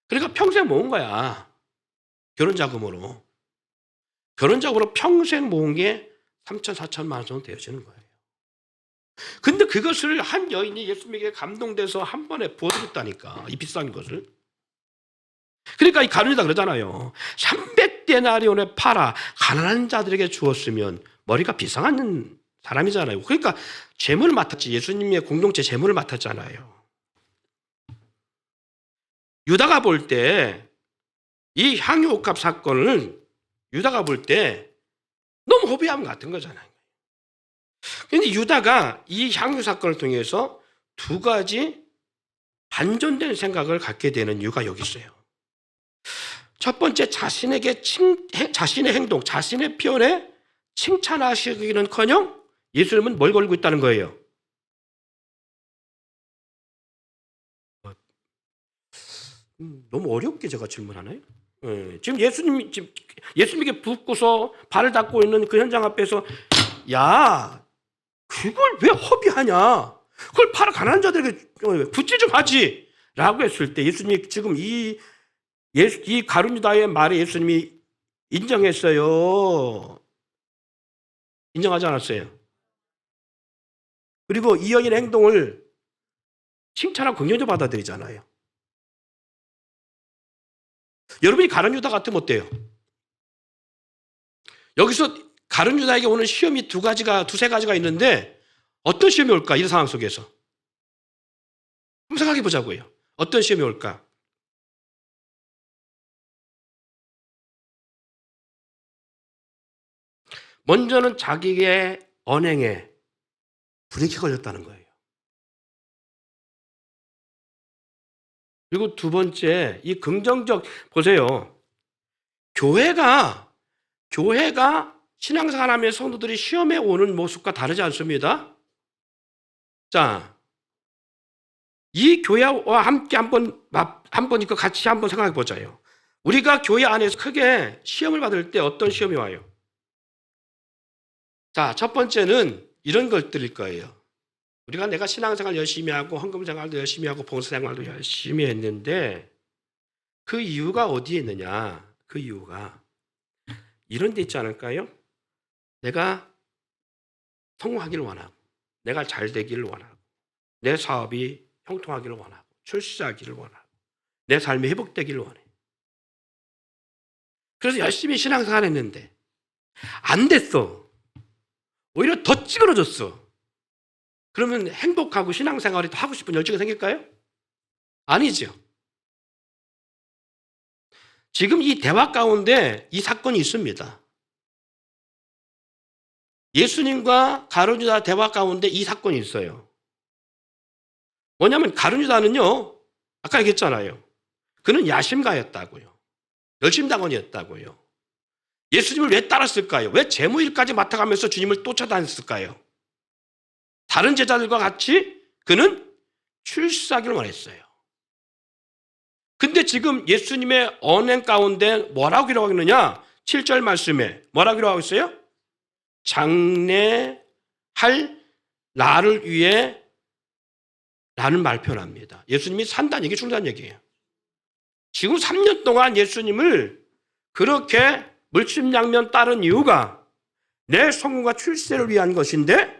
그러니까 평생 모은 거야. 결혼자금으로. 결혼자금으로 평생 모은 게 3천, 4천만 원 정도 되어지는 거예요. 근데 그것을 한 여인이 예수님에게 감동돼서 한 번에 부어드렸다니까. 이 비싼 것을. 그러니까 이 가룟유다 그러잖아요. 300데나리온에 팔아 가난한 자들에게 주었으면 머리가 비상한 사람이잖아요. 그러니까 재물을 맡았지. 예수님의 공동체 재물을 맡았잖아요. 유다가 볼 때 이 향유 옷값 사건을 유다가 볼 때 너무 허비함 같은 거잖아요. 그런데 유다가 이 향유 사건을 통해서 두 가지 반전된 생각을 갖게 되는 이유가 여기 있어요. 첫 번째, 자신의 행동, 자신의 표현에 칭찬하시기는커녕 예수님은 뭘 걸고 있다는 거예요? 너무 어렵게 제가 질문하나요? 지금 예수님에게 붓고서 발을 닦고 있는 그 현장 앞에서 야, 그걸 왜 허비하냐? 그걸 팔아 가난한 자들에게 붓지 좀 하지. 라고 했을 때 예수님이 지금 이 가룟유다의 말에 예수님이 인정했어요. 인정하지 않았어요. 그리고 이 여인의 행동을 칭찬하고 긍휼히 받아들이잖아요. 여러분이 가룟유다 같으면 어때요? 여기서 가룟유다에게 오는 시험이 두세 가지가 있는데 어떤 시험이 올까? 이런 상황 속에서 한번 생각해 보자고요. 어떤 시험이 올까? 먼저는 자기의 언행에 불이익이 걸렸다는 거예요. 그리고 두 번째, 이 긍정적, 보세요. 교회가 신앙생활하면서 성도들이 시험에 오는 모습과 다르지 않습니다. 자, 이 교회와 함께 한번 같이 한번 생각해 보자요. 우리가 교회 안에서 크게 시험을 받을 때 어떤 시험이 와요? 자, 첫 번째는 이런 것들일 거예요. 내가 신앙생활 열심히 하고 헌금생활도 열심히 하고 봉사생활도 열심히 했는데 그 이유가 어디에 있느냐? 그 이유가 이런 데 있지 않을까요? 내가 성공하기를 원하고 내가 잘 되기를 원하고 내 사업이 형통하기를 원하고 출세하기를 원하고 내 삶이 회복되기를 원해. 그래서 열심히 신앙생활 했는데 안 됐어. 오히려 더 찌그러졌어. 그러면 행복하고 신앙생활이 더 하고 싶은 열정이 생길까요? 아니죠. 지금 이 대화 가운데 이 사건이 있습니다. 예수님과 가룟유다 대화 가운데 이 사건이 있어요. 뭐냐면 가룟유다는요, 아까 얘기했잖아요. 그는 야심가였다고요. 열심당원이었다고요. 예수님을 왜 따랐을까요? 왜 재무일까지 맡아가면서 주님을 쫓아다녔을까요? 다른 제자들과 같이 그는 출사하기를 원했어요. 근데 지금 예수님의 언행 가운데 뭐라고 기록하고 있느냐? 7절 말씀에 뭐라고 기록하고 있어요? 장래할 나를 위해 라는 말 표현합니다. 예수님이 산다는 얘기, 죽는다는 얘기예요. 지금 3년 동안 예수님을 그렇게 물심양면 따른 이유가 내 성공과 출세를 위한 것인데,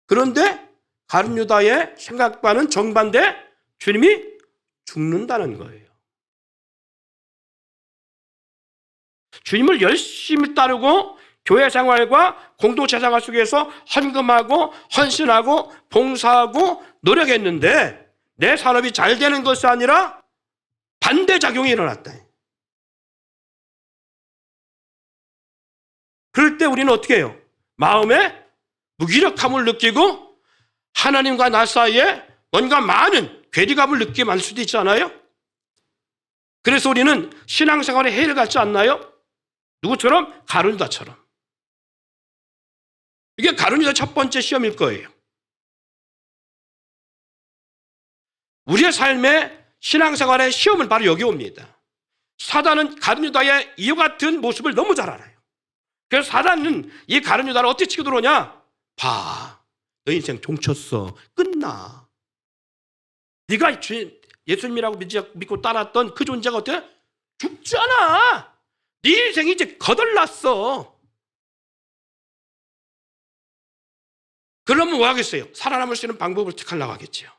그런데 가룟유다의 생각과는 정반대, 주님이 죽는다는 거예요. 주님을 열심히 따르고 교회 생활과 공동체 생활 속에서 헌금하고 헌신하고 봉사하고 노력했는데 내 산업이 잘 되는 것이 아니라 반대작용이 일어났다. 그럴 때 우리는 어떻게 해요? 마음에 무기력함을 느끼고 하나님과 나 사이에 뭔가 많은 괴리감을 느끼게 만들 수도 있잖아요. 그래서 우리는 신앙생활에 해를 갖지 않나요? 누구처럼? 가룟유다처럼. 이게 가룟유다 첫 번째 시험일 거예요. 우리의 삶의 신앙생활의 시험은 바로 여기 옵니다. 사단은 가룟유다의 이와 같은 모습을 너무 잘 알아요. 그래서 사단은 이 가룟유다를 어떻게 치고 들어오냐? 봐, 너 인생 종쳤어. 끝나. 네가 예수님이라고 믿고 따랐던 그 존재가 어때? 죽잖아. 네 인생이 이제 거덜났어. 그러면 뭐 하겠어요? 살아남을 수 있는 방법을 택하려고 하겠죠.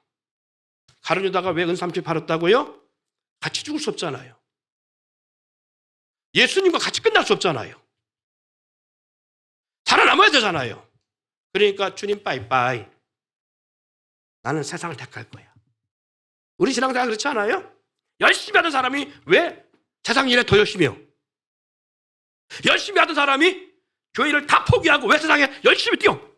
가룟유다가 왜 은삼칠 팔았다고요? 같이 죽을 수 없잖아요. 예수님과 같이 끝날 수 없잖아요. 살아남아야 되잖아요. 그러니까 주님 빠이빠이. 나는 세상을 택할 거야. 우리 신앙생활 그렇지 않아요? 열심히 하던 사람이 왜 세상 일에 더 열심히 해요? 열심히 하던 사람이 교회를 다 포기하고 왜 세상에 열심히 뛰어?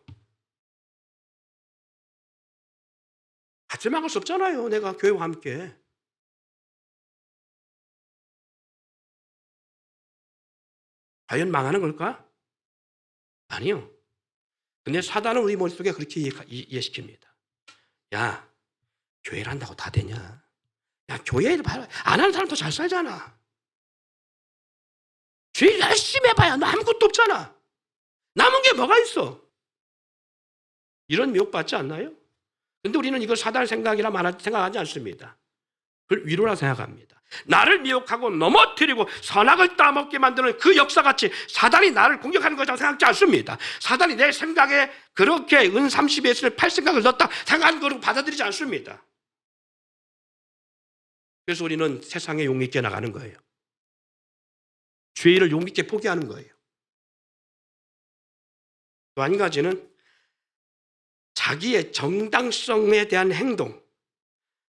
같이 망할 수 없잖아요. 내가 교회와 함께. 과연 망하는 걸까? 아니요. 근데 사단은 우리 머릿속에 그렇게 이해시킵니다. 야, 교회를 한다고 다 되냐? 야, 교회 일 안 하는 사람 더 잘 살잖아. 교회 열심히 해봐야 너 아무것도 없잖아. 남은 게 뭐가 있어? 이런 미혹받지 않나요? 근데 우리는 이걸 사단의 생각이라 생각하지 않습니다. 그걸 위로라 생각합니다. 나를 미혹하고 넘어뜨리고 선악을 따먹게 만드는 그 역사같이 사단이 나를 공격하는 것이라고 생각하지 않습니다. 사단이 내 생각에 그렇게 은 30에서를 팔 생각을 넣었다 생각하는 것으로 받아들이지 않습니다. 그래서 우리는 세상에 용있게 나가는 거예요. 죄를 용있게 포기하는 거예요. 또 한 가지는 자기의 정당성에 대한 행동,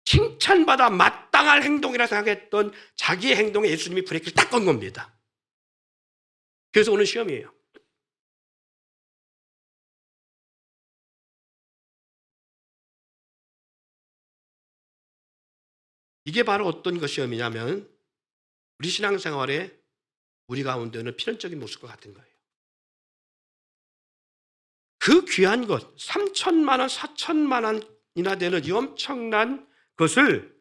칭찬받아 마땅할 행동이라 생각했던 자기의 행동에 예수님이 브레이크를 딱 건 겁니다. 그래서 오늘 시험이에요. 이게 바로 어떤 것 시험이냐면 우리 신앙생활에 우리 가운데는 필연적인 모습과 같은 거예요. 그 귀한 것, 3천만 원, 4천만 원이나 되는 이 엄청난 것을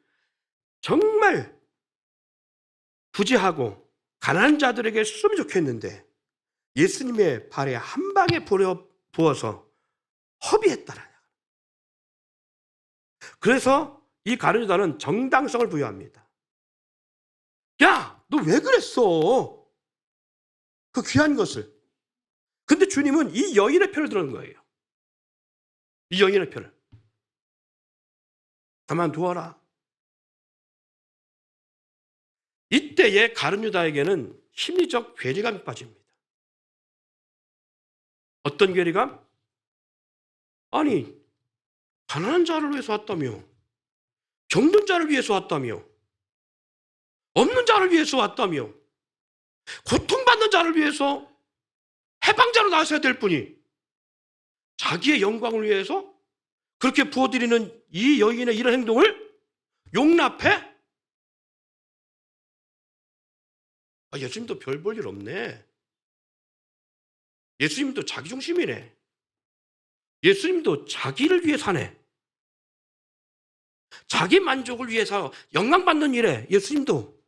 정말 부지하고 가난한 자들에게 쓰면 좋겠는데 예수님의 발에 한 방에 부어서 허비했다라. 그래서 이 가룟유다는 정당성을 부여합니다. 야, 너 왜 그랬어? 그 귀한 것을. 근데 주님은 이 여인의 편을 들은 거예요. 이 여인의 편을. 가만두어라. 이때에 가룟유다에게는 심리적 괴리감이 빠집니다. 어떤 괴리감? 아니, 가난한 자를 위해서 왔다며, 병든 자를 위해서 왔다며, 없는 자를 위해서 왔다며, 고통받는 자를 위해서 해방자로 나서야 될 분이 자기의 영광을 위해서 그렇게 부어드리는 이 여인의 이런 행동을 용납해? 예수님도 별 볼 일 없네. 예수님도 자기중심이네. 예수님도 자기를 위해 사네. 자기 만족을 위해서 영광받는 일에 예수님도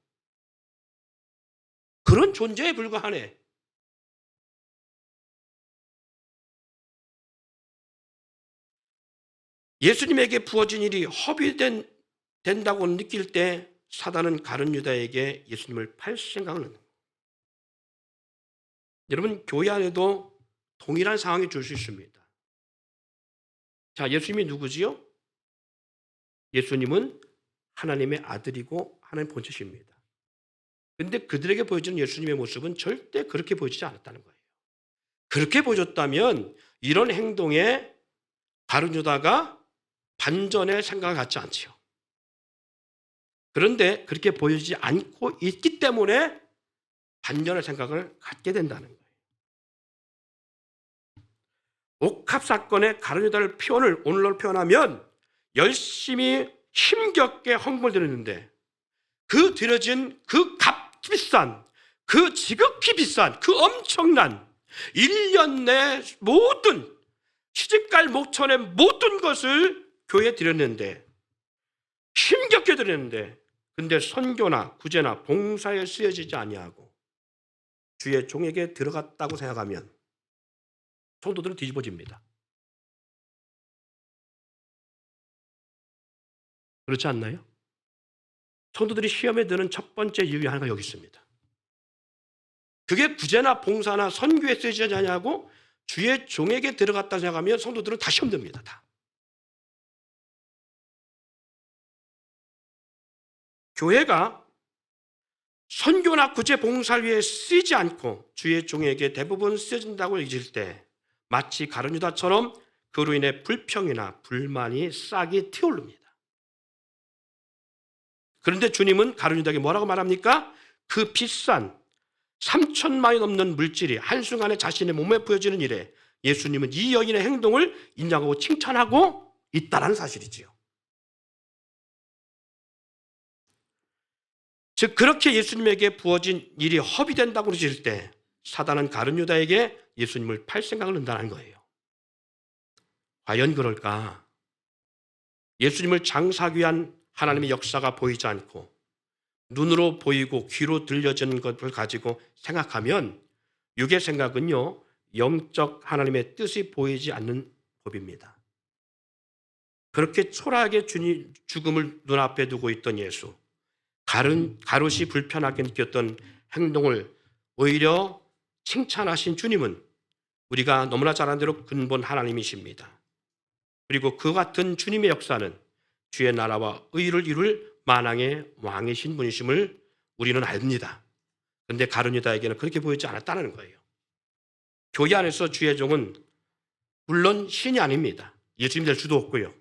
그런 존재에 불과하네. 예수님에게 부어진 일이 허비된다고 느낄 때 사단은 가룟 유다에게 예수님을 팔 생각을 합니다. 여러분, 교회 안에도 동일한 상황이 줄 수 있습니다. 자, 예수님이 누구지요? 예수님은 하나님의 아들이고 하나님 본체십니다. 그런데 그들에게 보여지는 예수님의 모습은 절대 그렇게 보여지지 않았다는 거예요. 그렇게 보여줬다면 이런 행동에 가룟 유다가 반전의 생각을 갖지 않지요. 그런데 그렇게 보여지지 않고 있기 때문에 반전의 생각을 갖게 된다는 거예요. 옥합 사건의 가룟 유다를 오늘날로 표현하면 열심히 힘겹게 헌금을 드렸는데 그 드려진 그 값비싼, 그 지극히 비싼, 그 엄청난 1년 내 모든 시집갈 목천의 모든 것을 교회에 드렸는데, 힘겹게 드렸는데, 근데 선교나 구제나 봉사에 쓰여지지 아니하고 주의 종에게 들어갔다고 생각하면 성도들은 뒤집어집니다. 그렇지 않나요? 성도들이 시험에 드는 첫 번째 이유 하나가 여기 있습니다. 그게 구제나 봉사나 선교에 쓰여지지 아니하고 주의 종에게 들어갔다고 생각하면 성도들은 다 시험 듭니다. 다. 교회가 선교나 구제 봉사를 위해 쓰이지 않고 주의 종에게 대부분 쓰여진다고 얘기할 때 마치 가룟 유다처럼 그로 인해 불평이나 불만이 싹이 튀어오릅니다. 그런데 주님은 가룟 유다에게 뭐라고 말합니까? 그 비싼 3,000만이 넘는 물질이 한순간에 자신의 몸에 부여지는 일에 예수님은 이 여인의 행동을 인정하고 칭찬하고 있다는 사실이지요. 즉 그렇게 예수님에게 부어진 일이 허비된다고 그러실 때 사단은 가룟 유다에게 예수님을 팔 생각을 한다는 거예요. 과연 그럴까? 예수님을 장사하기 위한 하나님의 역사가 보이지 않고 눈으로 보이고 귀로 들려지는 것을 가지고 생각하면 육의 생각은요, 영적 하나님의 뜻이 보이지 않는 법입니다. 그렇게 초라하게 죽음을 눈앞에 두고 있던 예수, 가롯이 불편하게 느꼈던 행동을 오히려 칭찬하신 주님은 우리가 너무나 잘 아는 대로 근본 하나님이십니다. 그리고 그 같은 주님의 역사는 주의 나라와 의를 이룰 만왕의 왕이신 분이심을 우리는 압니다. 그런데 가룟 유다에게는 그렇게 보이지 않았다는 거예요. 교회 안에서 주의 종은 물론 신이 아닙니다. 예수님 될 수도 없고요.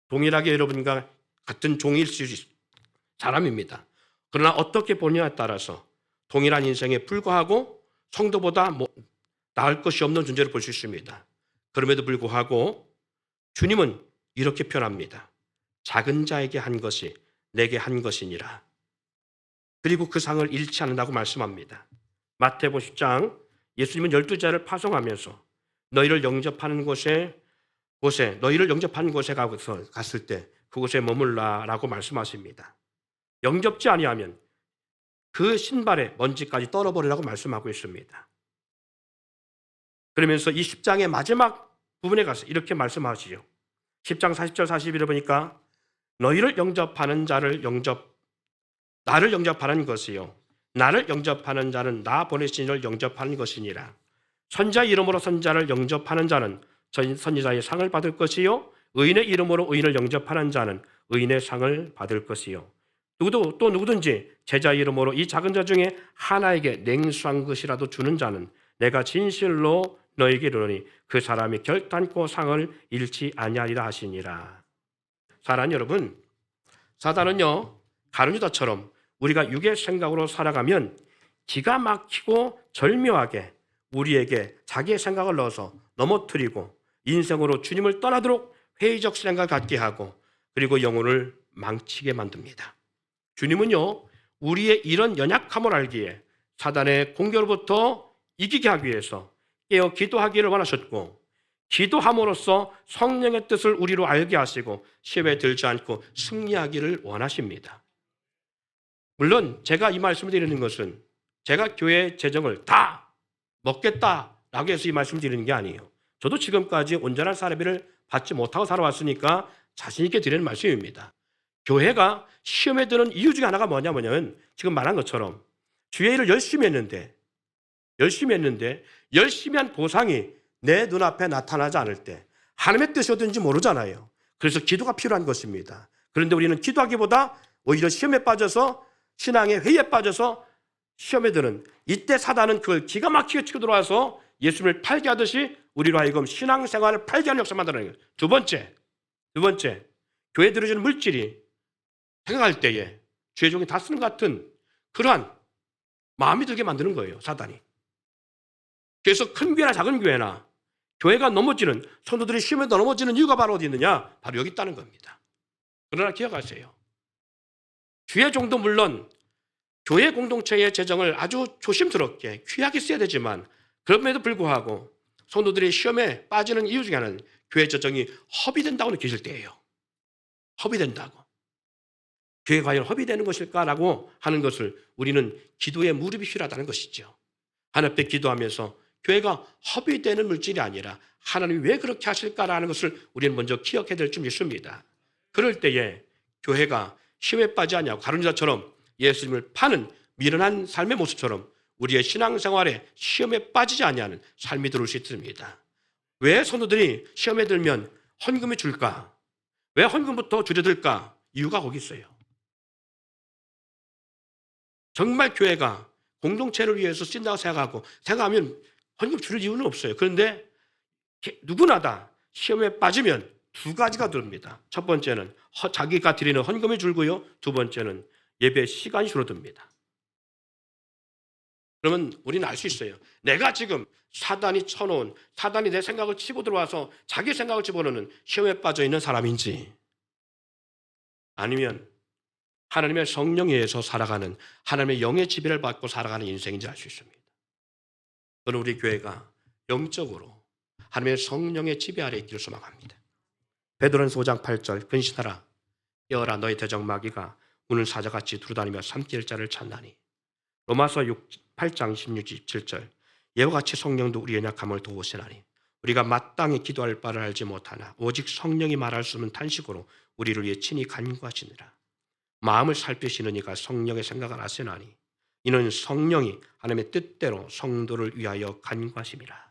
동일하게 여러분과 같은 종일 수 있는 사람입니다. 그러나 어떻게 보냐에 따라서 동일한 인생에 불과하고 성도보다 나을 것이 없는 존재를 볼 수 있습니다. 그럼에도 불구하고 주님은 이렇게 표현합니다. 작은 자에게 한 것이 내게 한 것이니라. 그리고 그 상을 잃지 않는다고 말씀합니다. 마태복음 10장 예수님은 12제자를 파송하면서 너희를 영접하는 곳에 갔을 때 그곳에 머물라라고 말씀하십니다. 영접지 아니하면 그 신발에 먼지까지 떨어버리라고 말씀하고 있습니다. 그러면서 이 10장의 마지막 부분에 가서 이렇게 말씀하시죠. 10장 40절 41을 보니까 너희를 영접하는 나를 영접하는 것이요 나를 영접하는 자는 나 보내신 이를 영접하는 것이니라. 선자 이름으로 선자를 영접하는 자는 선지자의 상을 받을 것이요 의인의 이름으로 의인을 영접하는 자는 의인의 상을 받을 것이요 또 누구든지 제자 이름으로 이 작은 자 중에 하나에게 냉수한 것이라도 주는 자는 내가 진실로 너에게 이르노니 그 사람이 결단코 상을 잃지 아니하리라 하시니라. 사랑하는 여러분, 사단은요 가룟유다처럼 우리가 육의 생각으로 살아가면 기가 막히고 절묘하게 우리에게 자기의 생각을 넣어서 넘어뜨리고 인생으로 주님을 떠나도록 회의적 생각을 갖게 하고 그리고 영혼을 망치게 만듭니다. 주님은요 우리의 이런 연약함을 알기에 사단의 공격으로부터 이기게 하기 위해서 깨어 기도하기를 원하셨고 기도함으로써 성령의 뜻을 우리로 알게 하시고 시험에 들지 않고 승리하기를 원하십니다. 물론 제가 이 말씀을 드리는 것은 제가 교회 재정을 다 먹겠다라고 해서 이 말씀을 드리는 게 아니에요. 저도 지금까지 온전한 사례비를 받지 못하고 살아왔으니까 자신 있게 드리는 말씀입니다. 교회가 시험에 드는 이유 중에 하나가 뭐냐면 지금 말한 것처럼 주의 일을 열심히 했는데 열심히 한 보상이 내 눈앞에 나타나지 않을 때 하나님의 뜻이 어딘지 모르잖아요. 그래서 기도가 필요한 것입니다. 그런데 우리는 기도하기보다 오히려 시험에 빠져서 신앙의 회의에 빠져서 시험에 드는 이때 사단은 그걸 기가 막히게 치고 들어와서 예수님을 팔게 하듯이 우리로 하여금 신앙생활을 팔게 하는 역사를 만들어내는 거예요. 두 번째 교회에 들어지는 물질이 생각할 때에 주의 종이 다 쓰는 것 같은 그러한 마음이 들게 만드는 거예요. 사단이. 그래서 큰 교회나 작은 교회나 교회가 넘어지는 성도들이 시험에 넘어지는 이유가 바로 어디 있느냐? 바로 여기 있다는 겁니다. 그러나 기억하세요. 주의 종도 물론 교회 공동체의 재정을 아주 조심스럽게 귀하게 써야 되지만 그럼에도 불구하고 성도들이 시험에 빠지는 이유 중에 하나는 교회 재정이 허비된다고 느끼실 때예요. 허비된다고. 교회가 과연 허비되는 것일까라고 하는 것을 우리는 기도의 무릎이 필요하다는 것이죠. 하나님 앞에 기도하면서 교회가 허비되는 물질이 아니라 하나님이 왜 그렇게 하실까라는 것을 우리는 먼저 기억해야 될 줄 믿습니다. 그럴 때에 교회가 시험에 빠지지 않냐고 가룟유다처럼 예수님을 파는 미련한 삶의 모습처럼 우리의 신앙생활에 시험에 빠지지 않냐는 삶이 들어올 수 있습니다. 왜 성도들이 시험에 들면 헌금이 줄까? 왜 헌금부터 줄여들까? 이유가 거기 있어요. 정말 교회가 공동체를 위해서 쓴다고 생각하면 헌금 줄일 이유는 없어요. 그런데 누구나 다 시험에 빠지면 두 가지가 들어옵니다. 첫 번째는 자기가 드리는 헌금이 줄고요. 두 번째는 예배 시간이 줄어듭니다. 그러면 우리는 알 수 있어요. 내가 지금 사단이 쳐놓은 사단이 내 생각을 치고 들어와서 자기 생각을 집어넣는 시험에 빠져 있는 사람인지 아니면 하나님의 성령에 의해서 살아가는 하나님의 영의 지배를 받고 살아가는 인생인지 알 수 있습니다. 저는 우리 교회가 영적으로 하나님의 성령의 지배 아래 있기를 소망합니다. 베드로전서 5장 8절 근신하라 깨어라 너희 대적 마귀가 우는 사자같이 두루다니며 삼킬 자를 찾나니 로마서 8장 16, 17절 이와 같이 성령도 우리의 연약함을 도우시나니 우리가 마땅히 기도할 바를 알지 못하나 오직 성령이 말할 수 없는 탄식으로 우리를 위해 친히 간구하시느라 마음을 살피시는 이가 성령의 생각을 아시나니 이는 성령이 하나님의 뜻대로 성도를 위하여 간구하심이라.